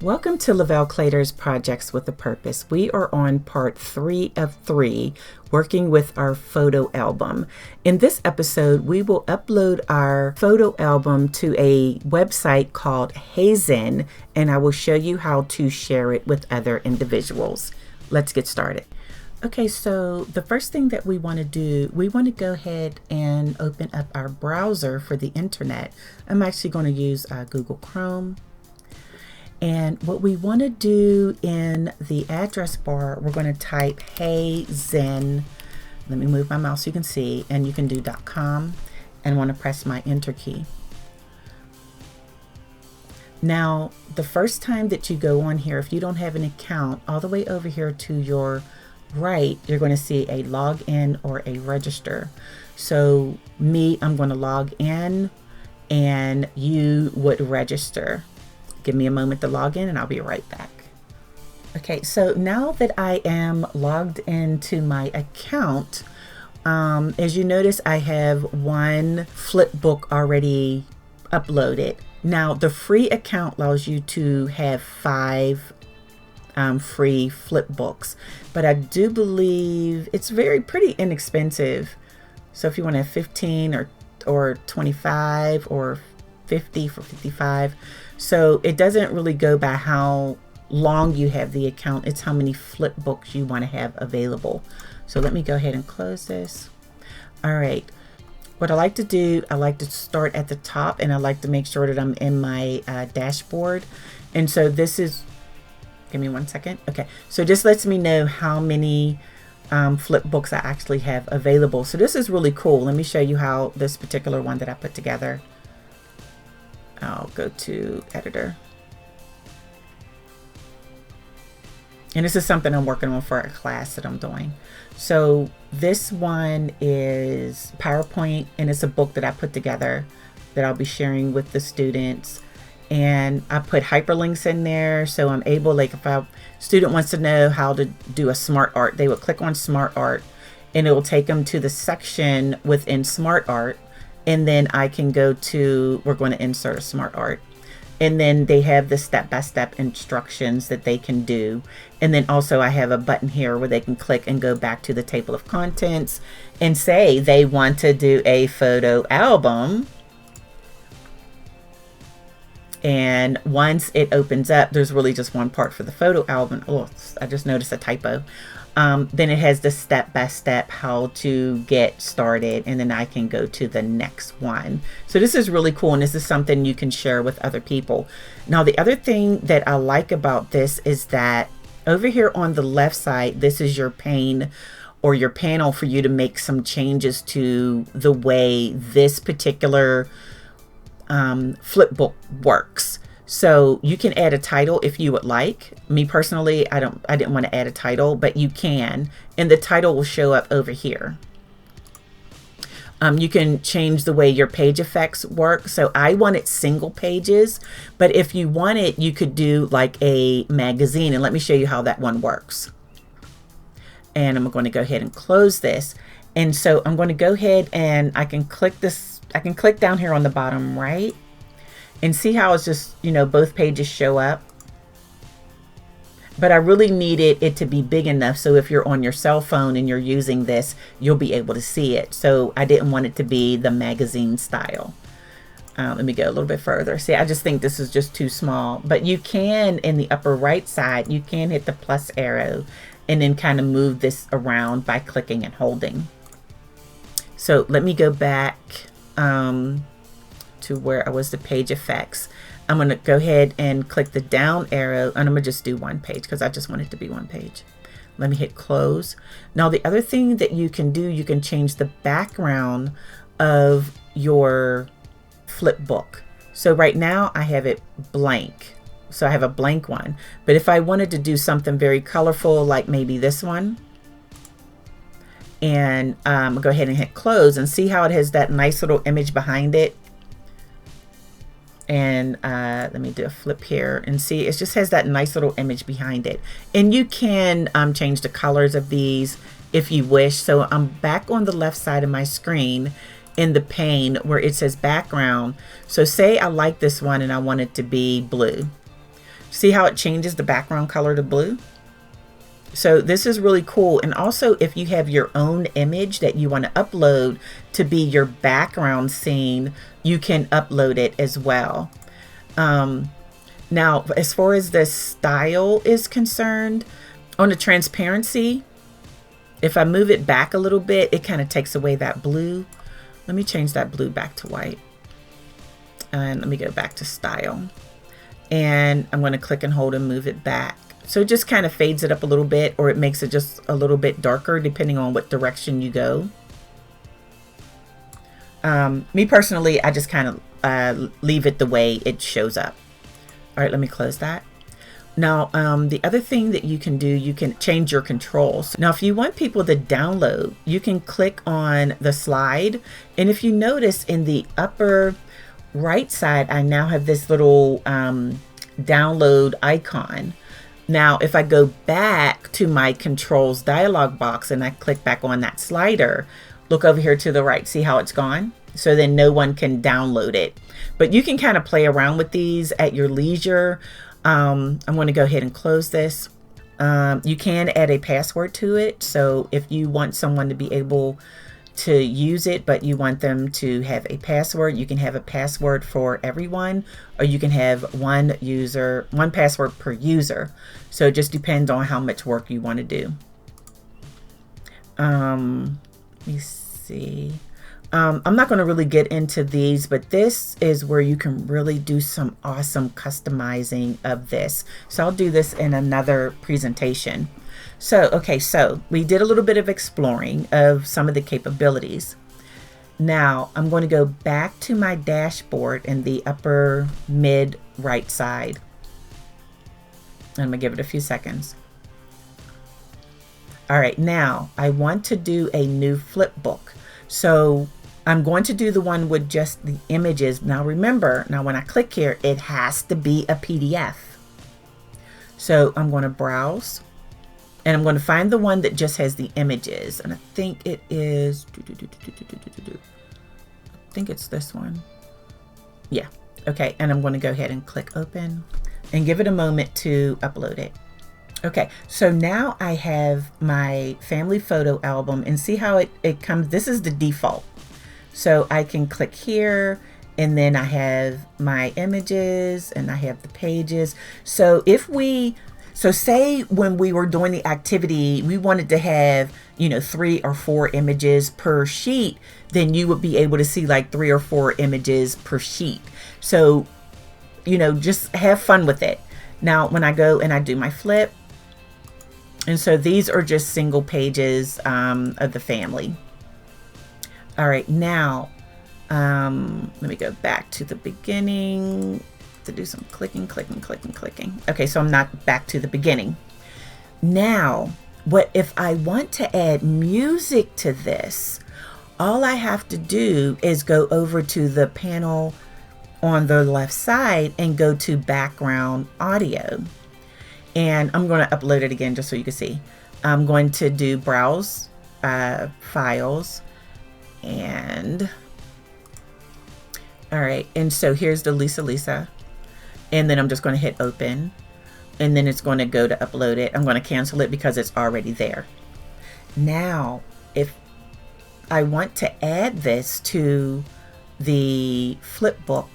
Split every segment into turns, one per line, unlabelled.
Welcome to Lavel Claytor's Projects with a Purpose. We are on part 3 of 3, working with our photo album. In this episode, we will upload our photo album to a website called Hazen, and I will show you how to share it with other individuals. Let's get started. Okay, so the first thing that we want to do, we want to go ahead and open up our browser for the internet. I'm actually going to use Google Chrome. And what we want to do in the address bar, we're going to type Hazen. Let me move my mouse so you can see, and you can do .com and want to press my enter key. Now, the first time that you go on here, if you don't have an account, all the way over here to your right, you're going to see a login or a register. So me, I'm going to log in and you would register. Give me a moment to log in and I'll be right back. Okay, so now that I am logged into my account, as you notice, I have one Flipbook already uploaded. Now, the free account allows you to have 5 free Flipbooks, but I do believe it's pretty inexpensive. So if you want to have 15 or 25 or 50 for 55. So it doesn't really go by how long you have the account. It's how many Flipbooks you want to have available. So let me go ahead and close this. All right. What I like to do, I like to start at the top and I like to make sure that I'm in my dashboard. And so this is, give me one second. Okay. So this lets me know how many Flipbooks I actually have available. So this is really cool. Let me show you how this particular one that I put together. I'll go to editor. And this is something I'm working on for a class that I'm doing. So this one is PowerPoint, and it's a book that I put together that I'll be sharing with the students. And I put hyperlinks in there. So I'm able, like if a student wants to know how to do a smart art, they would click on smart art and it will take them to the section within smart art. And then I can go to, we're going to insert a smart art. And then they have the step-by-step instructions that they can do. And then also I have a button here where they can click and go back to the table of contents and say they want to do a photo album. And once it opens up, there's really just one part for the photo album. Oh, I just noticed a typo. Then it has the step-by-step how to get started, and then I can go to the next one. So this is really cool, and this is something you can share with other people. Now, the other thing that I like about this is that over here on the left side, this is your pane or your panel for you to make some changes to the way this particular Flipbook works. So you can add a title if you would like. Me personally, I didn't want to add a title, but you can, and the title will show up over here. You can change the way your page effects work. So I wanted single pages, but if you wanted, you could do like a magazine, and let me show you how that one works. And I'm going to go ahead and close this. And so I'm going to go ahead and I can click this. I can click down here on the bottom right. And see how it's just, you know, both pages show up. But I really needed it to be big enough so if you're on your cell phone and you're using this, you'll be able to see it. So I didn't want it to be the magazine style. Let me go a little bit further. See, I just think this is just too small. But you can, in the upper right side, you can hit the plus arrow and then kind of move this around by clicking and holding. So let me go back to where I was the page effects. I'm going to go ahead and click the down arrow, and I'm going to just do one page because I just want it to be one page. Let me hit close. Now the other thing that you can do, you can change the background of your Flipbook. So right now I have it blank. So I have a blank one. But if I wanted to do something very colorful, like maybe this one, and go ahead and hit close and see how it has that nice little image behind it. And let me do a flip here and see, it just has that nice little image behind it. And you can change the colors of these if you wish. So I'm back on the left side of my screen in the pane where it says background. So say I like this one and I want it to be blue. See how it changes the background color to blue? So this is really cool. And also, if you have your own image that you want to upload to be your background scene, you can upload it as well. Now, as far as the style is concerned, on the transparency, if I move it back a little bit, it kind of takes away that blue. Let me change that blue back to white. And let me go back to style. And I'm going to click and hold and move it back. So it just kind of fades it up a little bit, or it makes it just a little bit darker depending on what direction you go. Me personally, I just kind of leave it the way it shows up. All right, let me close that. Now, the other thing that you can do, you can change your controls. Now, if you want people to download, you can click on the slide. And if you notice in the upper right side, I now have this little download icon. Now, if I go back to my controls dialog box and I click back on that slider, look over here to the right, see how it's gone? So then no one can download it. But you can kind of play around with these at your leisure. I'm going to go ahead and close this. You can add a password to it. So if you want someone to be able to use it, but you want them to have a password, you can have a password for everyone, or you can have one password per user. So it just depends on how much work you want to do. Let me see. I'm not going to really get into these, but this is where you can really do some awesome customizing of this. So I'll do this in another presentation. So, okay, so we did a little bit of exploring of some of the capabilities. Now I'm going to go back to my dashboard in the upper mid right side. I'm going to give it a few seconds. All right, now I want to do a new Flipbook. So I'm going to do the one with just the images. Now remember, when I click here, it has to be a PDF. So I'm going to browse and I'm going to find the one that just has the images. And I think it is, I think it's this one. Yeah. Okay. And I'm going to go ahead and click open and give it a moment to upload it. Okay, so now I have my family photo album, and see how it comes. This is the default. So I can click here, and then I have my images and I have the pages. So say when we were doing the activity, we wanted to have, 3 or 4 images per sheet, then you would be able to see like 3 or 4 images per sheet. So, just have fun with it. Now, when I go and I do my flip, and so these are just single pages of the family. All right, now let me go back to the beginning to do some clicking. Okay, so I'm not back to the beginning. Now, what if I want to add music to this? All I have to do is go over to the panel on the left side and go to background audio. And I'm going to upload it again just so you can see. I'm going to do browse files, and all right, and so here's the Lisa, and then I'm just going to hit open, and then it's going to go to upload it. I'm going to cancel it because it's already there. Now, if I want to add this to the Flipbook,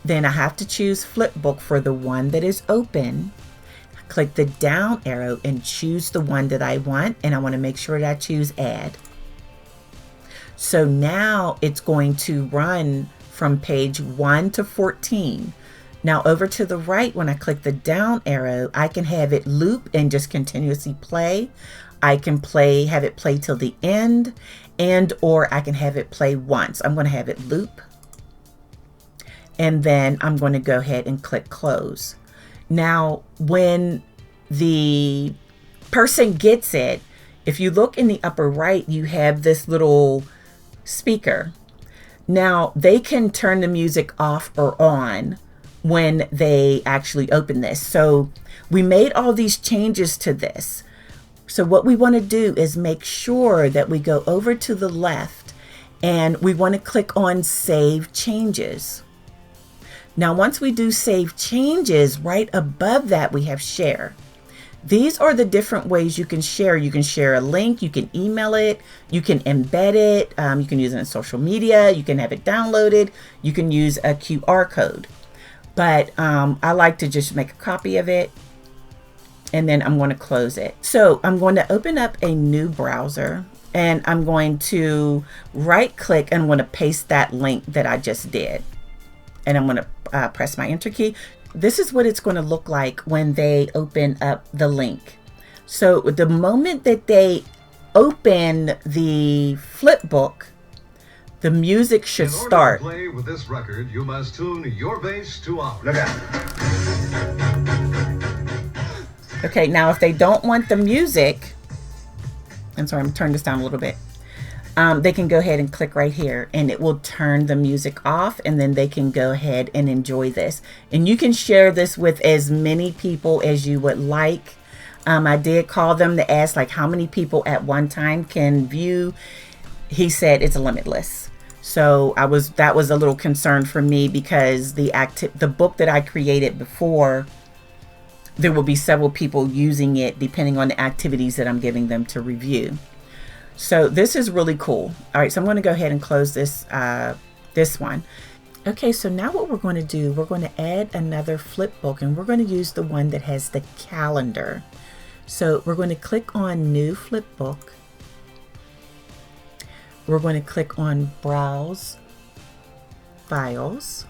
then I have to choose Flipbook for the one that is open. Click the down arrow and choose the one that I want, and I want to make sure that I choose add. So now it's going to run from page 1 to 14. Now over to the right, when I click the down arrow, I can have it loop and just continuously play. I can have it play till the end, or I can have it play once. I'm going to have it loop, and then I'm going to go ahead and click close. Now, when the person gets it, if you look in the upper right, you have this little speaker. Now, they can turn the music off or on when they actually open this. So we made all these changes to this. So what we want to do is make sure that we go over to the left and we want to click on Save Changes. Now, once we do save changes, right above that, we have share. These are the different ways you can share. You can share a link, you can email it, you can embed it, you can use it in social media, you can have it downloaded, you can use a QR code. But I like to just make a copy of it, and then I'm going to close it. So I'm going to open up a new browser, and I'm going to right click and I'm going to paste that link that I just did. And I'm going to press my enter key. This is what it's going to look like when they open up the link. So the moment that they open the Flipbook, the music should start.
In order to play with this record, you must tune your bass to ours. Look out.
Okay, now if they don't want the music, I'm sorry, I'm turning this down a little bit. They can go ahead and click right here and it will turn the music off, and then they can go ahead and enjoy this. And you can share this with as many people as you would like. I did call them to ask like how many people at one time can view. He said it's limitless. So that was a little concern for me, because the book that I created before, there will be several people using it depending on the activities that I'm giving them to review. So this is really cool. All right, so I'm going to go ahead and close this one. Okay, so now what we're going to do, we're going to add another Flipbook, and we're going to use the one that has the calendar. So we're going to click on New Flipbook. We're going to click on Browse Files.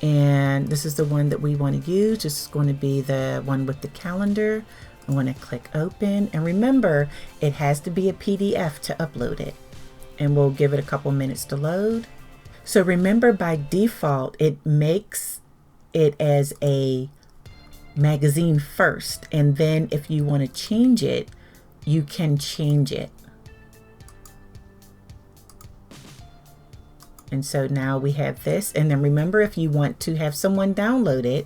And this is the one that we want to use. This is going to be the one with the calendar. I'm going to click open, and remember it has to be a PDF to upload it, and we'll give it a couple minutes to load. So remember, by default it makes it as a magazine first, and then if you want to change it, you can change it. And so now we have this, and then remember, if you want to have someone download it,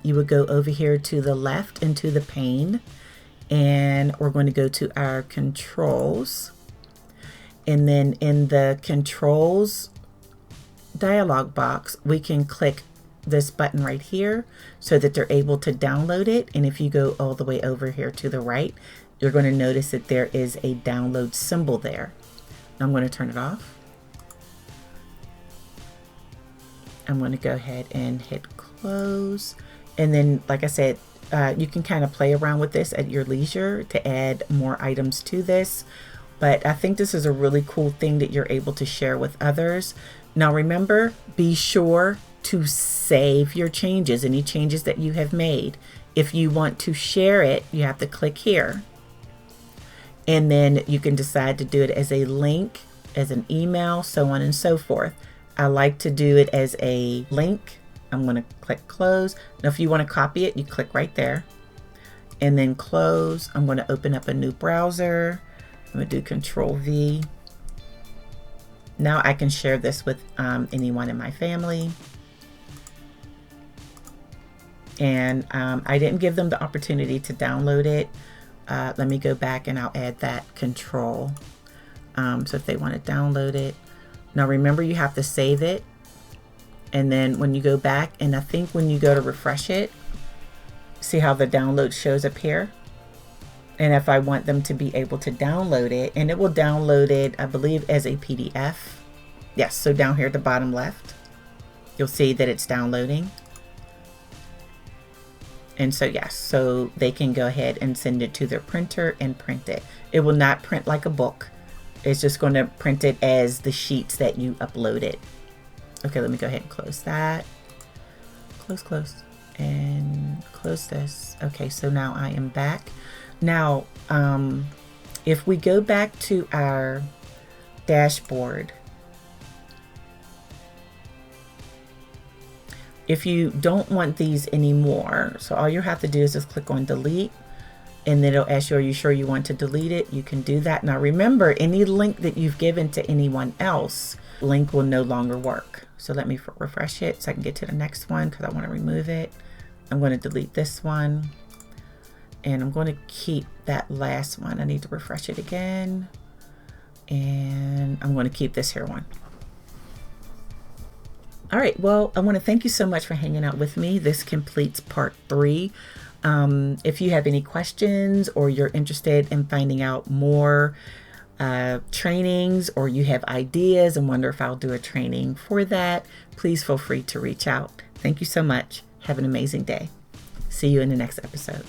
you would go over here to the left into the pane, and we're going to go to our controls, and then in the controls dialog box we can click this button right here so that they're able to download it. And if you go all the way over here to the right, you're going to notice that there is a download symbol there. I'm going to turn it off. I'm going to go ahead and hit close, and then like I said, you can kind of play around with this at your leisure to add more items to this, but I think this is a really cool thing that you're able to share with others. Now remember, be sure to save your changes, any changes that you have made. If you want to share it, you have to click here, and then you can decide to do it as a link, as an email, so on and so forth. I like to do it as a link. I'm going to click close. Now if you want to copy it, you click right there and then close. I'm going to open up a new browser. I'm going to do Control V. Now I can share this with anyone in my family. And I didn't give them the opportunity to download it. Let me go back and I'll add that control. So if they want to download it. Now remember, you have to save it, and then when you go back, and I think when you go to refresh it, see how the download shows up here? And if I want them to be able to download it, and it will download it, I believe, as a PDF. Yes, so down here at the bottom left, you'll see that it's downloading. And so yes, so they can go ahead and send it to their printer and print it. It will not print like a book. It's just going to print it as the sheets that you uploaded. Okay, let me go ahead and close that. Close, and close this. Okay, so now I am back. Now, if we go back to our dashboard, if you don't want these anymore, so all you have to do is just click on delete, and then it'll ask you, are you sure you want to delete it? You can do that. Now remember, any link that you've given to anyone else, link will no longer work. So let me refresh it so I can get to the next one, because I want to remove it. I'm going to delete this one, and I'm going to keep that last one. I need to refresh it again, and I'm going to keep this here one. All right. Well, I want to thank you so much for hanging out with me. This completes part 3. If you have any questions or you're interested in finding out more trainings, or you have ideas and wonder if I'll do a training for that, please feel free to reach out. Thank you so much. Have an amazing day. See you in the next episode.